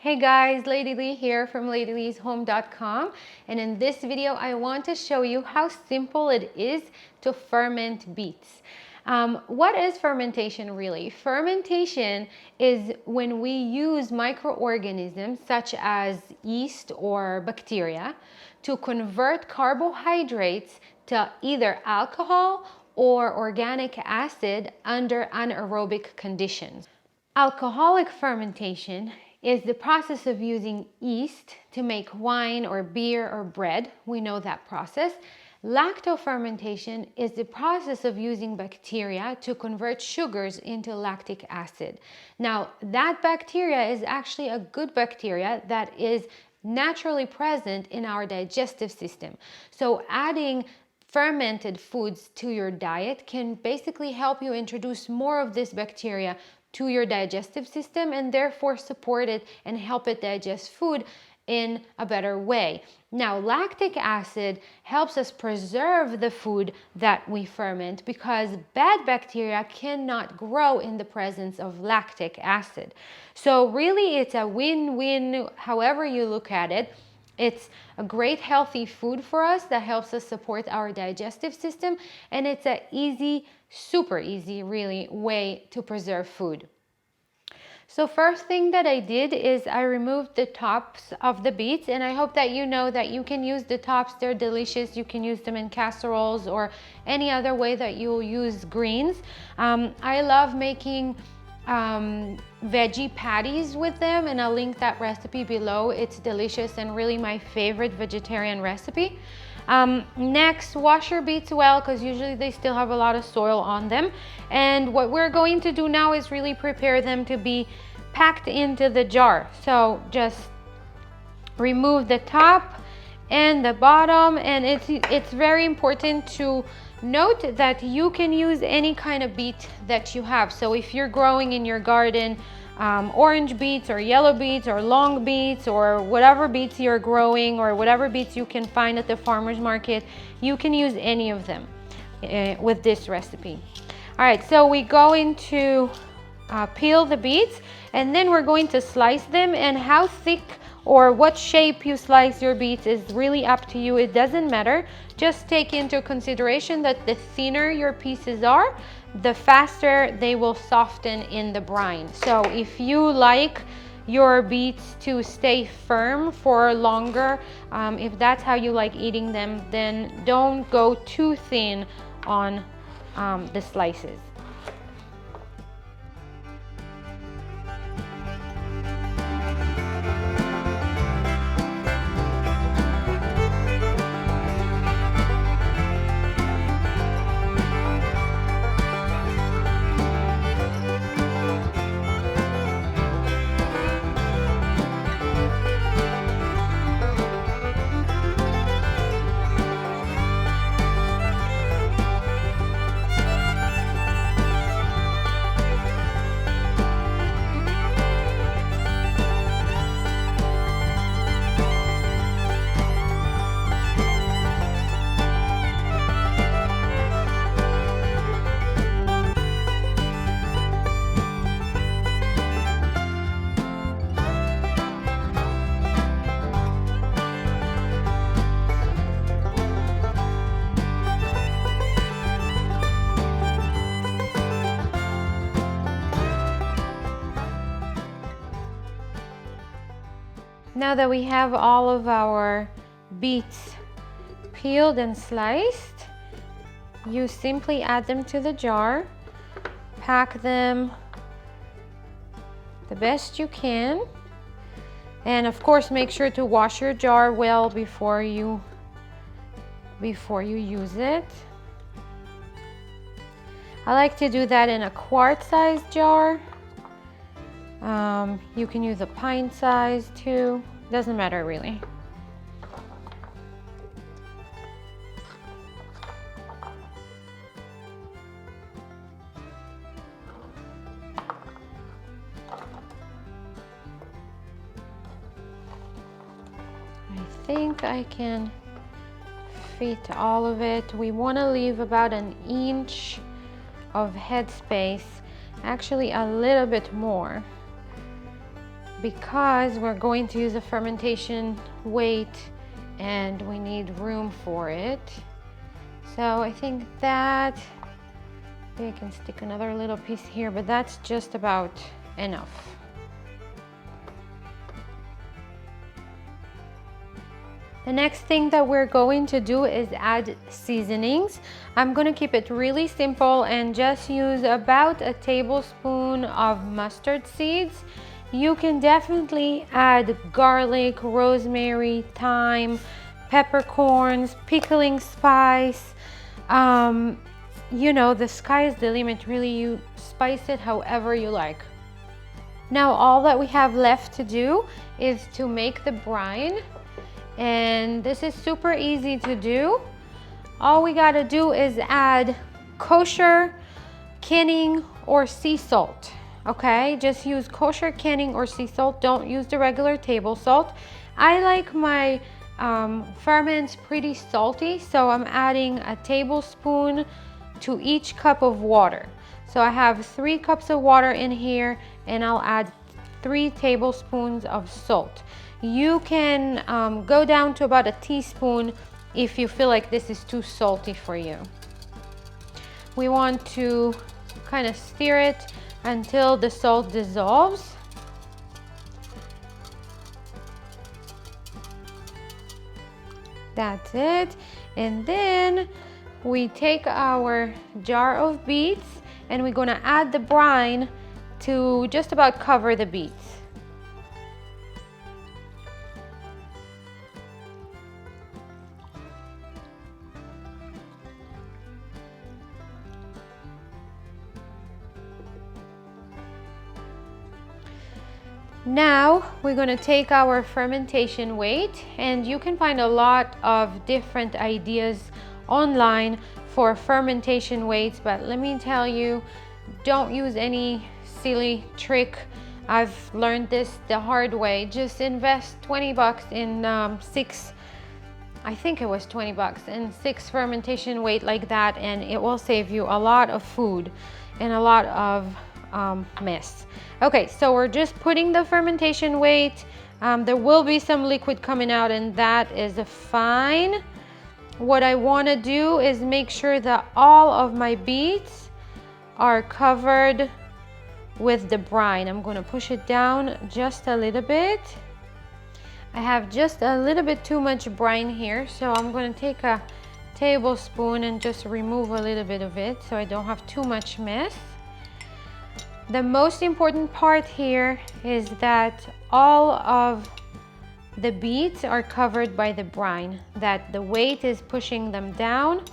Hey guys, Lady Lee here from ladyleeshome.com, and in this video I want to show you how simple it is to ferment beets. What is fermentation really? Fermentation is when we use microorganisms such as yeast or bacteria to convert carbohydrates to either alcohol or organic acid under anaerobic conditions. Alcoholic fermentation is the process of using yeast to make wine or beer or bread. We know that process. Lacto fermentation is the process of using bacteria to convert sugars into lactic acid. Now, that bacteria is actually a good bacteria that is naturally present in our digestive system. So adding fermented foods to your diet can basically help you introduce more of this bacteria to your digestive system and therefore support it and help it digest food in a better way. Now, lactic acid helps us preserve the food that we ferment because bad bacteria cannot grow in the presence of lactic acid. So really it's a win-win however you look at it. It's a great healthy food for us that helps us support our digestive system, and it's a easy, super easy really way to preserve food. So first thing that I did is I removed the tops of the beets, and I hope that you know that you can use the tops. They're delicious. You can use them in casseroles or any other way that you'll use greens. I love making veggie patties with them, and I'll link that recipe below. It's delicious and really my favorite vegetarian recipe. Next, wash your beets well because usually they still have a lot of soil on them. And what we're going to do now is really prepare them to be packed into the jar. So just remove the top and the bottom, and it's very important to note that you can use any kind of beet that you have. So if you're growing in your garden orange beets or yellow beets or long beets or whatever beets you're growing or whatever beets you can find at the farmer's market, you can use any of them with this recipe. All right, so we go into peel the beets, and then we're going to slice them, and how thick or what shape you slice your beets is really up to you. It doesn't matter. Just take into consideration that the thinner your pieces are, the faster they will soften in the brine. So if you like your beets to stay firm for longer, if that's how you like eating them, then don't go too thin on the slices. Now that we have all of our beets peeled and sliced, you simply add them to the jar, pack them the best you can, and of course make sure to wash your jar well before you use it. I like to do that in a quart size jar. You can use a pint size too, doesn't matter really. I think I can fit all of it. We want to leave about 1 inch of head space, actually a little bit more. because we're going to use a fermentation weight and we need room for it. So I think that I can stick another little piece here, but that's just about enough. The next thing that we're going to do is add seasonings. I'm going to keep it really simple and just use about a tablespoon of mustard seeds. You can definitely add garlic, rosemary, thyme, peppercorns, pickling spice. You know, the sky is the limit, really. You spice it however you like. Now all that we have left to do is to make the brine. And this is super easy to do. All we gotta do is add kosher, canning, or sea salt. Okay, just use kosher, canning, or sea salt. Don't use the regular table salt. I like my ferments pretty salty, so I'm adding a tablespoon to each cup of water. So I have 3 cups of water in here, and I'll add 3 tablespoons of salt. You can go down to about a teaspoon if you feel like this is too salty for you. We want to kind of stir it until the salt dissolves. That's it. And then we take our jar of beets and we're gonna add the brine to just about cover the beets. Now we're going to take our fermentation weight, and you can find a lot of different ideas online for fermentation weights, but let me tell you, don't use any silly trick. I've learned this the hard way. Just invest 20 bucks in I think it was 20 bucks in 6 fermentation weight like that, and it will save you a lot of food and a lot of mess. Okay, so we're just putting the fermentation weight. There will be some liquid coming out, and that is fine. What I want to do is make sure that all of my beets are covered with the brine. I'm going to push it down just a little bit. I have just a little bit too much brine here, so I'm going to take a tablespoon and just remove a little bit of it so I don't have too much mess. The most important part here is that all of the beets are covered by the brine, that the weight is pushing them down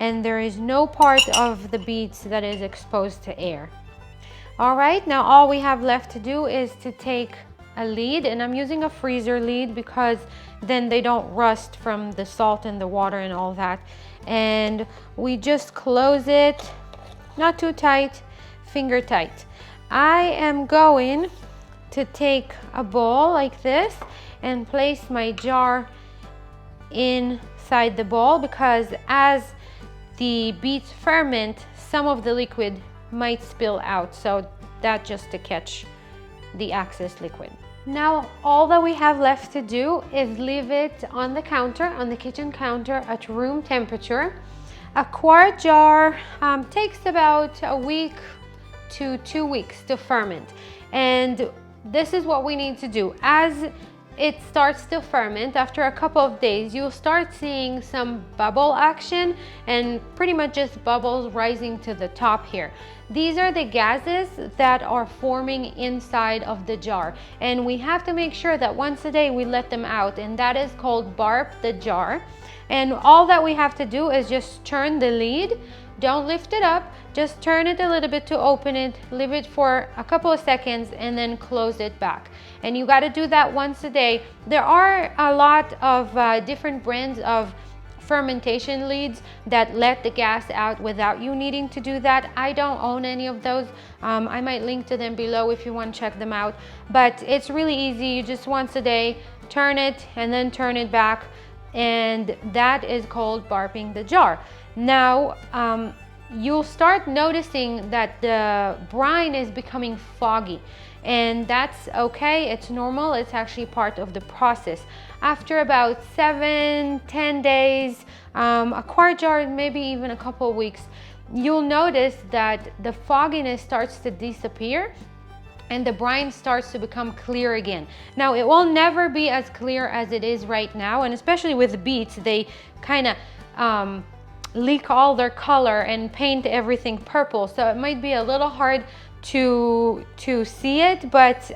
and there is no part of the beets that is exposed to air. All right, now all we have left to do is to take a lid, and I'm using a freezer lid because then they don't rust from the salt and the water and all that. And we just close it, not too tight, finger tight. I am going to take a bowl like this and place my jar inside the bowl, because as the beets ferment, some of the liquid might spill out, so that just to catch the excess liquid. Now all that we have left to do is leave it on the counter, on the kitchen counter at room temperature. A quart jar takes about a week to 2 weeks to ferment, and this is what we need to do. As it starts to ferment, after a couple of days you'll start seeing some bubble action and pretty much just bubbles rising to the top here. These are the gases that are forming inside of the jar, and we have to make sure that once a day we let them out, and that is called barp the jar. And all that we have to do is just turn the lid. Don't lift it up, just turn it a little bit to open it, leave it for a couple of seconds, and then close it back. And you got to do that once a day. There are a lot of different brands of fermentation lids that let the gas out without you needing to do that. I don't own any of those. I might link to them below if you want to check them out. But it's really easy. You just once a day turn it and then turn it back, and that is called barping the jar. Now you'll start noticing that the brine is becoming foggy, and that's okay. It's normal. It's actually part of the process. After about 7-10 days, a quart jar, maybe even a couple of weeks, you'll notice that the fogginess starts to disappear and the brine starts to become clear again. Now, it will never be as clear as it is right now, and especially with beets, they kind of leak all their color and paint everything purple, so it might be a little hard to see it, but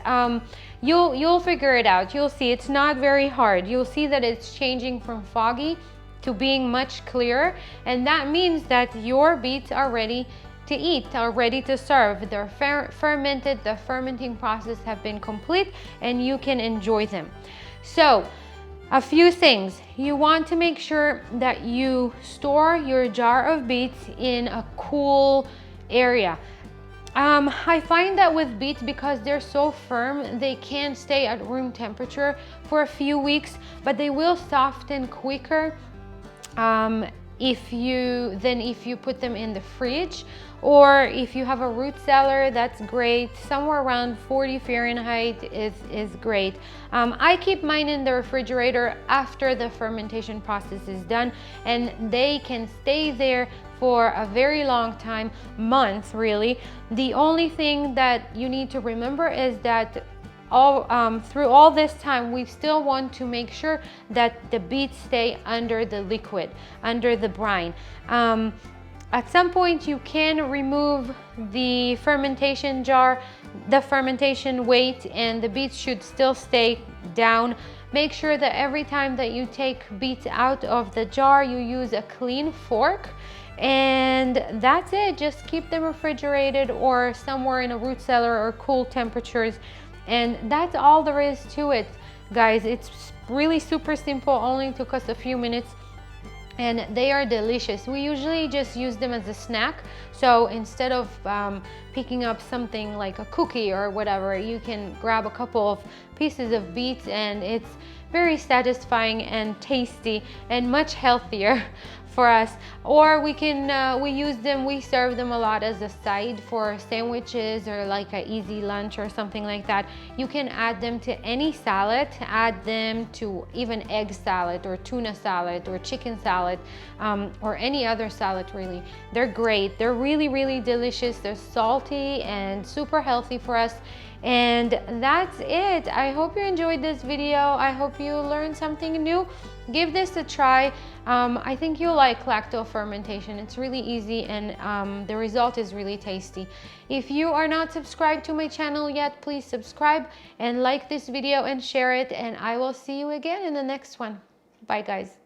you'll figure it out. You'll see it's not very hard. You'll see that it's changing from foggy to being much clearer, and that means that your beets are ready to eat, are ready to serve. They're fermented, the fermenting process have been complete, and you can enjoy them. So a few things. You want to make sure that you store your jar of beets in a cool area. I find that with beets, because they're so firm, they can stay at room temperature for a few weeks, but they will soften quicker if you put them in the fridge, or if you have a root cellar, that's great. Somewhere around 40 Fahrenheit is great. I keep mine in the refrigerator after the fermentation process is done, and they can stay there for a very long time, months really. The only thing that you need to remember is that through all this time, we still want to make sure that the beets stay under the liquid, under the brine. At some point, you can remove the fermentation jar, the fermentation weight, and the beets should still stay down. Make sure that every time that you take beets out of the jar, you use a clean fork. And that's it. Just keep them refrigerated or somewhere in a root cellar or cool temperatures. And that's all there is to it, guys. It's really super simple, only took us a few minutes, and they are delicious. We usually just use them as a snack, so instead of picking up something like a cookie or whatever, you can grab a couple of pieces of beets, and it's very satisfying and tasty and much healthier for us. Or we serve them a lot as a side for sandwiches or like an easy lunch or something like that. You can add them to any salad, add them to even egg salad or tuna salad or chicken salad, or any other salad really. They're great. They're really, really delicious. They're salty and super healthy for us. And that's it. I hope you enjoyed this video. I hope you learned something new. Give this a try. I think you'll like lacto fermentation. It's really easy, and the result is really tasty. If you are not subscribed to my channel yet, please subscribe and like this video and share it, and I will see you again in the next one. Bye guys.